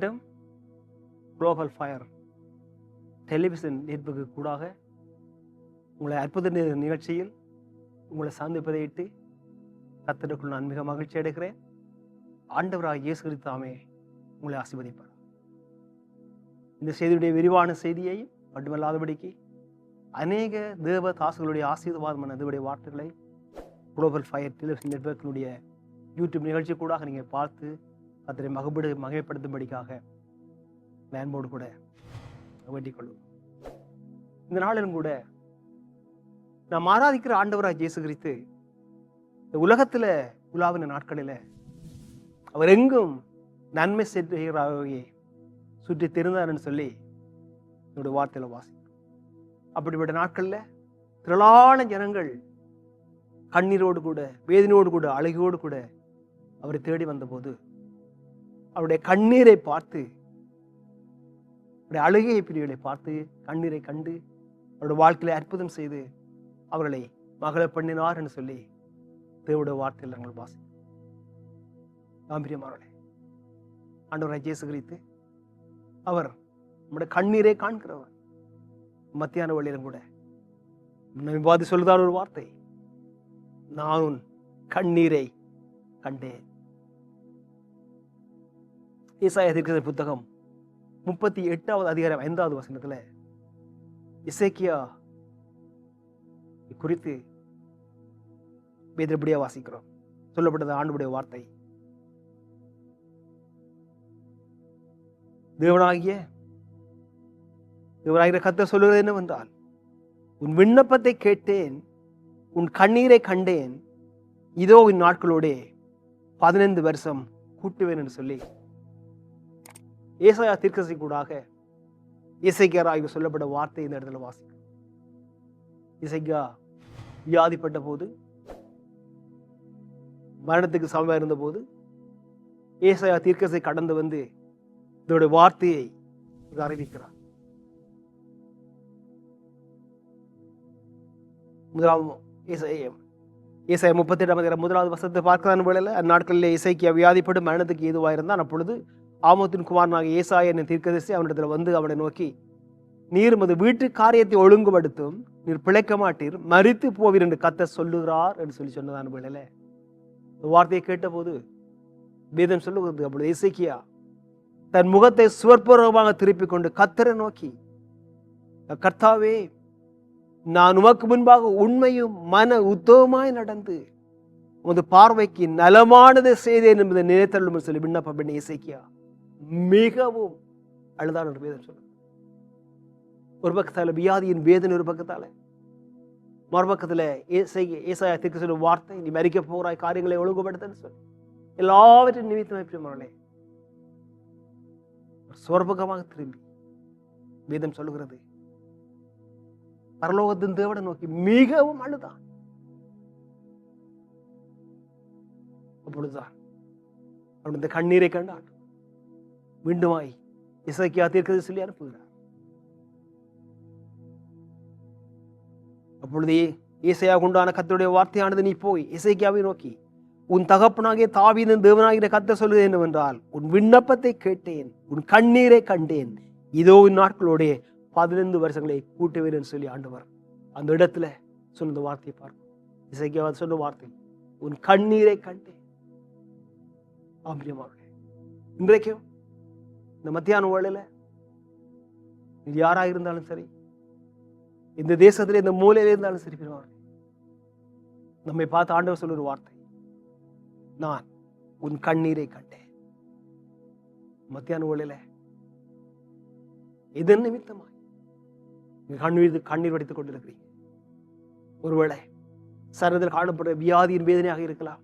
மீண்டும் global fire television network கூடாக உங்களை அற்புத நிகழ்ச்சியில் உங்களை சந்திப்பதையிட்டு கர்த்தருக்குள் நான் மிக மகிழ்ச்சி அடைகிறேன். ஆண்டவராக இயேசு கிறிஸ்துவே உங்களை ஆசீர்வதிப்பார். இந்த செய்தியுடைய விரிவான செய்தியை மட்டுமல்லாதபடிக்கு அநேக தேவ தாசுகளுடைய ஆசீர்வாதமான தேவனுடைய வார்த்தைகளை குளோபல் ஃபயர் டெலிவிஷன் நெட்வொர்க்கினுடைய யூடியூப் நிகழ்ச்சி கூட நீங்கள் பார்த்து கர்த்தரை மகிமைப்படுத்தும்படிக்காக அன்போடு கூட வேண்டிக் கொள்ளும். இந்த நாளிலும் கூட நாம் ஆராதிக்கிற ஆண்டவராக இயேசு கிறிஸ்து இந்த உலகத்துல உலாவின நாட்களில் அவர் எங்கும் நன்மை செய்கிறாவே சுற்றி தெரிந்தார்னு சொல்லி என்னுடைய வார்த்தையில வாசிக்கிறோம். அப்படிப்பட்ட நாட்கள்ல திரளான ஜனங்கள் கண்ணீரோடு கூட வேதனையோடு கூட அழகியோடு கூட அவரை தேடி வந்தபோது அவருடைய கண்ணீரை பார்த்து அவருடைய அழுகை பிரிவுகளை பார்த்து கண்ணீரை கண்டு அவருடைய வாழ்க்கையில அற்புதம் செய்து அவர்களை மகள பண்ணினார் என்று சொல்லி தேவனுடைய வார்த்தையில் நாங்கள் வாசிக்கிறோம். பிரியமானவர்களே, ஆண்டவராகிய இயேசு கிறிஸ்து அவர் நம்முடைய கண்ணீரை காண்கிறவர். மத்தியான வழியிலும் கூட விவாதி சொல்லுதான் ஒரு வார்த்தை, நான் உன் கண்ணீரை கண்டேன். ஏசாயா தீர்க்கதரிசி புத்தகம் 38வது அதிகாரம் 5வது வசனத்துல எசேக்கியா குறித்து வேதப்படியா வாசிக்கிறோம். சொல்லப்பட்டது ஆண்டவருடைய வார்த்தை. தேவனாகிய கர்த்தர் சொல்லுகிறது என்னவென்றால், உன் விண்ணப்பத்தை கேட்டேன், உன் கண்ணீரை கண்டேன், இதோ இந்நாட்களோட 15 வருஷம் கூட்டுவேன் என்று சொல்லி ஏசாயா தீர்க்கதரிசி கூடாக எசேக்கியா சொல்லப்பட்ட வார்த்தை இந்த இடத்துல வாசிக்கிறோம். எசேக்கியா வியாதிப்பட்ட போது, மரணத்துக்கு சமமாக இருந்த போது ஏசாயா தீர்க்கதரிசி கடந்து வந்து இதோட வார்த்தையை அறிவிக்கிறார். ஏசாயா 38வது வசனத்தை பார்க்கிறான் வேளையில, அந்நாட்களில் எசேக்கியா வியாதிப்பட்டு மரணத்துக்கு ஏதுவாயிருந்தான். அப்பொழுது ஆமோத்தின் குமாரனாக ஏசாயா என்னும் தீர்க்கதரிசி அவனிடத்துல வந்து அவனை நோக்கி, நீர் மது வீட்டு காரியத்தை ஒழுங்குபடுத்தும், நீர் பிழைக்க மாட்டீர், மரித்து போவீர் என்று கர்த்தர் சொல்லுகிறார் என்று சொல்லி சொன்னதான வேளையில வார்த்தையை கேட்ட போது வேதம் சொல்லுகிறது, அப்பொழுது எசேக்கியா தன் முகத்தை சுவர்பூர்வமாக திருப்பிக் கொண்டு கர்த்தரை நோக்கி, கர்த்தாவே, நான் உமக்கு முன்பாக உண்மையும் மன உத்தவமாய் நடந்து உமது பார்வைக்கு நலமானதை செய்தேன் என்பதை நினைத்தள்ளும் சொல்லி விண்ணப்பம் பண்ணி எசேக்கியா மிகவும் அழுதான் என்று வேதம் சொல்லுது. ஒரு பக்கத்தால வியாதியின் வேதனை, ஒரு பக்கத்தால மறுபக்கத்துல ஏசாயா தீர்க்க சொல்லும் வார்த்தை, நீ மரிக்க போறாய், காரியங்களை ஒழுங்குபடுத்தன்னு சொல்லி எல்லாவற்றையும் நிமித்தமாய் பிரியமானவர்களே சொர்பகமாக திரும்பி வேதம் சொல்லுகிறது, பரலோகத்தின் தேவனை நோக்கி மிகவும் அழுதான். அப்பொழுதுதான் அவன் இந்த கண்ணீரை கண்டான். மீண்டுமாய் எசேக்கியா தீர்க்கதரிசி சொல்லி அனுப்புகிறார். அப்பொழுது ஏசாயா உண்டான கர்த்தருடைய வார்த்தையானது, நீ போய் எசேக்கியாவை நோக்கி, உன் தகப்பனாகிய தாவீதின் தேவனாகிய கர்த்தர் சொல்லுவது என்னவென்றால், உன் விண்ணப்பத்தை கேட்டேன், உன் கண்ணீரை கண்டேன், இதோ இந்நாட்களோட 15 வருஷங்களை கூட்டுவேன் என்று சொல்லி ஆண்டவர் அந்த இடத்துல சொன்ன வார்த்தையை பார்க்கும். எசேக்கியா சொன்ன வார்த்தை, உன் கண்ணீரை கண்டேன். ஆம்பிரியமானவர்களே, இன்றைக்கும் இந்த மத்தியான வேளையில இது யாராக இருந்தாலும் சரி, இந்த தேசத்துல இந்த மூலையில இருந்தாலும் சரி, நம்மை பார்த்து ஆண்டவர் சொல்லுற வார்த்தை, நான் உன் கண்ணீரை கண்டேன். மத்தியான வேளையில இதன் நிமித்தமாய் கண்ணீர் வடித்துக் கொண்டிருக்கிறீங்க. ஒருவேளை சரீரத்தில் காணப்படுற வியாதியின் வேதனையாக இருக்கலாம்,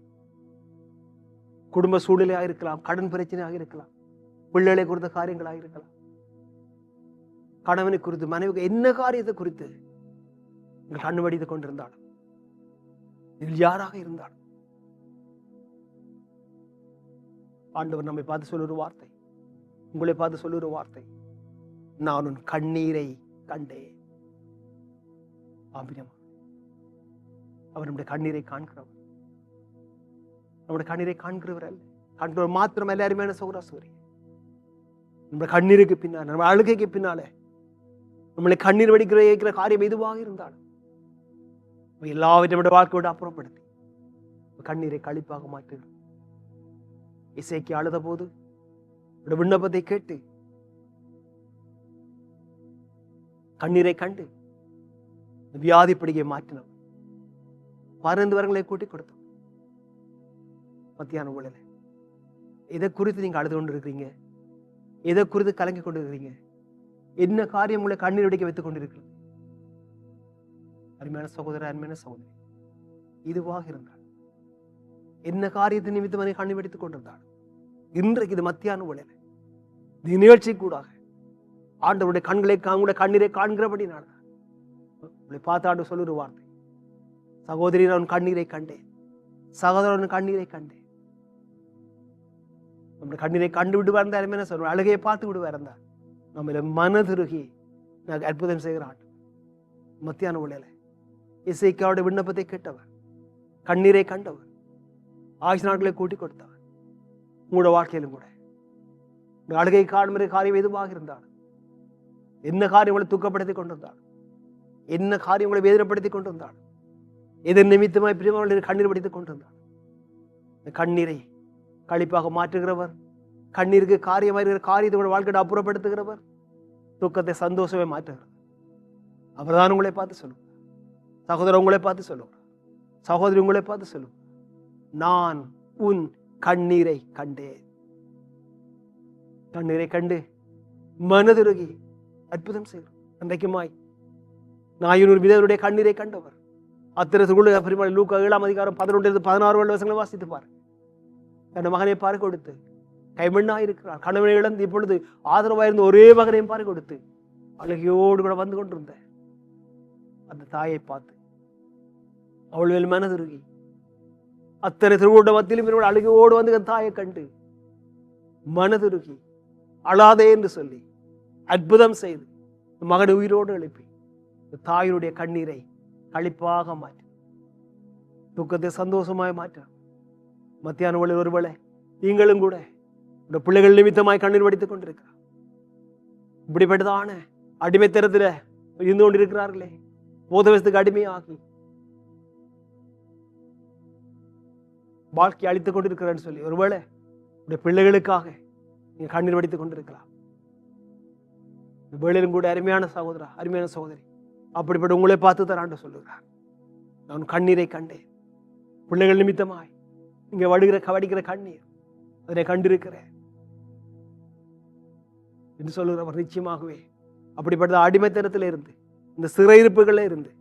குடும்ப சூழ்நிலையாக இருக்கலாம், கடன் பிரச்சனையாக இருக்கலாம், பிள்ளைகளை குறித்த காரியங்களாக இருக்கலாம், கணவனை குறித்து, மனைவி என்ன காரியத்தை குறித்து நீங்கள் கண்ணு வடித்துக் கொண்டிருந்தாலும், இதில் யாராக இருந்தாலும் ஆண்டவர் நம்மை பார்த்து சொல்லுற வார்த்தை, உங்களை பார்த்து சொல்லுற வார்த்தை, நான் உன் கண்ணீரை கண்டேன். ஆபிரமா அவர் நம்முடைய கண்ணீரை காண்கிறவர். நம்முடைய கண்ணீரை காண்கிறவர் அல்ல, காண்கிறவர் மாத்திரம் எல்லாருமே சகோதர சூரிய நம்ம கண்ணீருக்கு பின்னால, நம்ம அழுகைக்கு பின்னாலே நம்மளை கண்ணீர் வடிக்கிற காரியம் எதுவாக இருந்தாலும் எல்லாவற்றையும் நம்முடைய வாழ்க்கையோடு அப்புறப்படுத்தி கண்ணீரை களிப்பாக மாற்றுகிறோம். இசைக்கு அழுத போது விண்ணப்பத்தை கேட்டு கண்ணீரை கண்டு வியாதிப்படியை மாற்றினோம். 12 வரங்களை கூட்டி கொடுத்தோம். மத்தியான வேளையில எதை குறித்து நீங்க அழுது கொண்டு இருக்கிறீங்க? எதை குறித்து கலங்கி கொண்டு இருக்கிறீங்க? என்ன காரியம் உங்களை கண்ணீர் வடிக்க வைத்துக் கொண்டிருக்கிறது? அருமையான சகோதரர், அருமையான சகோதரி, இதுவாக இருந்தால் என்ன காரியத்தை நிமித்தம் கண்ணீர் வடித்துக் கொண்டிருந்தால் இன்றைக்கு இது மத்தியான வேளையில இந்த நிகழ்ச்சி கூடாக ஆண்டவருடைய கண்ணீரை காண்கிறபடினால உங்களை பார்த்தாண்டு சொல்லுற வார்த்தை, சகோதரி நான் கண்ணீரை கண்டேன், சகோதரன் கண்ணீரை கண்டேன். நம்முடைய கண்ணீரை கண்டு விடுவார் இருந்தா அருமையான சொல்லுவோம், அழுகையை பார்த்து விடுவார் இருந்தா நம்மள மனதுருகி நான் அற்புதம் செய்கிற ஆண்டு. மத்தியான வேளையில இசைக்காவுடைய விண்ணப்பத்தை கேட்டவர், கண்ணீரை கண்டவர், ஆயுஷ் நாட்களை கூட்டி கொடுத்தவர். உங்களோட வாழ்க்கையிலும் கூட அழுகை காணுகிற காரியம் எதுவாக இருந்தாலும், என்ன காரியம் உங்களை தூக்கப்படுத்தி கொண்டிருந்தாலும், என்ன காரியம் உங்களை வேதனைப்படுத்தி கொண்டிருந்தாலும், எதன் நிமித்தமாய் பிரியமானவர்களை கண்ணீர் படித்துக் கொண்டிருந்தாலும், இந்த கண்ணீரை களிப்பாக மாற்றுகிறவர், கண்ணீருக்கு காரியமாக இருக்கிற காரியத்தை உங்களோட வாழ்க்கையை அப்புறப்படுத்துகிறவர், துக்கத்தை சந்தோஷமே மாற்றுகிறவர். அவர்தான் உங்களை பார்த்து சொல்லுவார். சகோதரர் உங்களை பார்த்து சொல்லுவார், சகோதரி உங்களை பார்த்து சொல்லுவார், நான் உன் கண்ணீரை கண்டேன். கண்ணீரை கண்டு மனதுருகி அற்புதம் செய்கிறார். அன்றைக்குமாய் நாயனூர் விதவருடைய கண்ணீரை கண்டவர் அத்திரத்துக்குள்ள பெருமாள் லூக்கா 7ஆம் அதிகாரம் 11-16 வசனங்களை வாசித்து பாரு. தன் மகனை பாரு கொடுத்து கைமண்ணாக இருக்கிறார், கணவனை இழந்து இப்பொழுது ஆதரவாயிருந்த ஒரே மகனையும் பாரு கொடுத்து அழகியோடு கூட வந்து கொண்டிருந்த அந்த தாயை பார்த்து அவள் மேல் மனதுருகி அத்தனை திருவோட மத்தியிலும் அழுகையோடு வந்து தாயை கண்டு மனதுருகி அழாதே என்று சொல்லி அற்புதம் செய்து மகனை உயிரோடு எழுப்பி தாயினுடைய கண்ணீரை களிப்பாக மாற்ற, துக்கத்தை சந்தோஷமாய் மாற்ற. மத்தியான வேளையில் ஒருவேளை நீங்களும் கூட இந்த பிள்ளைகள் நிமித்தமாய் கண்ணீர் வடித்துக் கொண்டிருக்கிறார். இப்படிப்பட்டதான அடிமைத்தரத்தில் இருந்து கொண்டிருக்கிறார்களே, போதவசத்துக்கு அடிமையாகி வாழ்க்கை அழித்துக் கொண்டிருக்கிறேன்னு சொல்லி ஒருவேளை உடைய பிள்ளைகளுக்காக நீங்க கண்ணீர் வடித்துக் கொண்டிருக்கலாம். இந்த வேளையிலும் கூட அருமையான சகோதரா, அருமையான சகோதரி, அப்படிப்பட்ட உங்களை பார்த்து தராண்டு சொல்லுகிறார், நான் கண்ணீரை கண்டேன். பிள்ளைகள் நிமித்தமாய் இங்க வடிக்கிற கண்ணீர் அதனை கண்டிருக்கிறேன் என்று சொல்லுகிறவர் நிச்சயமாகவே அப்படிப்பட்ட அடிமைத்தனத்தில் இருந்து, இந்த சிறையிருப்புகளில் இருந்து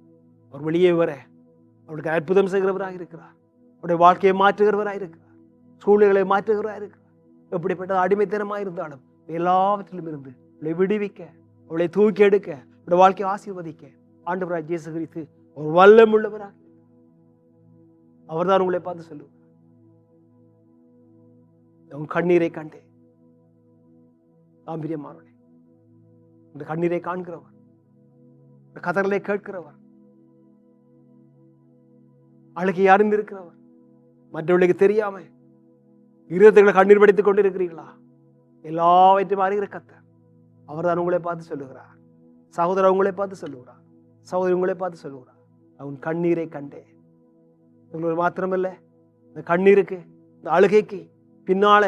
அவர் வெளியே வர அவருக்கு அற்புதம் செய்கிறவராக இருக்கிறார். அவருடைய வாழ்க்கையை மாற்றுகிறவராக இருக்கிறார், சூழ்நிலைகளை மாற்றுகிறவராக இருக்கிறார். எப்படிப்பட்ட அடிமைத்தனமாக இருந்தாலும் எல்லாவற்றிலும் இருந்து அவளை விடுவிக்க, அவளை தூக்கி எடுக்க, அவருடைய வாழ்க்கையை ஆசீர்வதிக்க ஆண்டவராகிய இயேசு கிறிஸ்து ஒரு வல்லம் உள்ளவராக அவர்தான் உங்களை பார்த்து சொல்லுவார், உன் கண்ணீரை கண்டேன். தாம்பிரியமானவனே, இந்த கண்ணீரை காண்கிறவர், இந்த கதறலை கேட்கிறவர், அழுகை அறிந்து இருக்கிறவர், மற்றவர்களுக்கு தெரியாம இருதயங்களை கண்ணீர் படித்துக் கொண்டிருக்கிறீர்களா? எல்லாவற்றையும் அறிகிற கர்த்தர் அவர்தான் உங்களை பார்த்து சொல்லுகிறார். சகோதரர் உங்களை பார்த்து சொல்லுகிறார், சகோதரி உங்களை பார்த்து சொல்லுகிறார், அவன் கண்ணீரை கண்டேன். உங்களுக்கு மாத்திரமல்ல, இந்த கண்ணீருக்கு, இந்த அழுகைக்கு பின்னால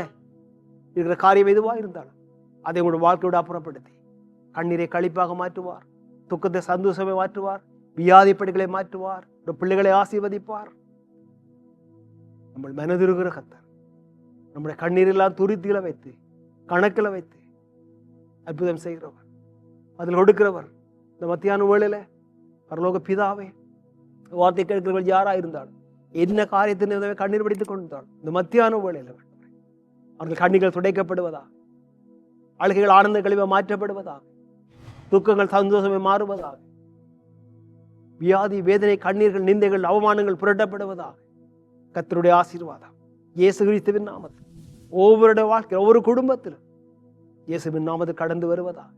இருக்கிற காரியம் எதுவாக இருந்தாலும் அதை உங்களோட வாழ்க்கையோடு அப்புறப்படுத்தி கண்ணீரை களிப்பாக மாற்றுவார், துக்கத்தை சந்தோஷமே மாற்றுவார், வியாதிப்படிகளை மாற்றுவார், பிள்ளைகளை ஆசீர்வதிப்பார். நம்ம மனதிருக்கிற கர்த்தர் நம்முடைய கண்ணீரெல்லாம் துருத்தியில வைத்து கணக்கில் வைத்து அற்புதம் செய்கிறவர், அதில் கொடுக்கிறவர். இந்த மத்தியான வேளையில பரலோக பிதாவே, வார்த்தை கேட்கிறவர்கள் யாரா இருந்தாலும், என்ன காரியத்தின் கண்ணீர் படித்துக் கொண்டிருந்தாலும், இந்த மத்தியான வேளையில அவர்கள் கண்ணீர்கள் துடைக்கப்படுவதா, அழுகைகள் ஆனந்த கழிவை மாற்றப்படுவதாக, துக்கங்கள் சந்தோஷமே மாறுவதாக, வியாதி வேதனை கண்ணீர்கள் நிந்தைகள் அவமானங்கள் புரட்டப்படுவதாக கர்த்தருடைய ஆசீர்வாதம் இயேசு கிறிஸ்துவின் நாமத்தில் ஒவ்வொருடைய வாழ்க்கையில் ஒவ்வொரு குடும்பத்திலும் இயேசுவின் நாமத்தில் கடந்து வருவதாக,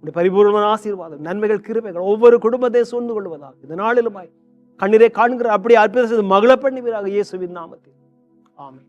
பரிபூர்ணமான ஆசீர்வாதம் நன்மைகள் கிருபைகள் ஒவ்வொரு குடும்பத்தை சூழ்ந்து கொள்வதாக இந்த நாளிலுமாய் கண்ணீரை காண்கிற அப்படியே அற்புதம் செய்து மகிழ பண்ணுவீராக இயேசுவின் நாமத்தில். ஆமென்.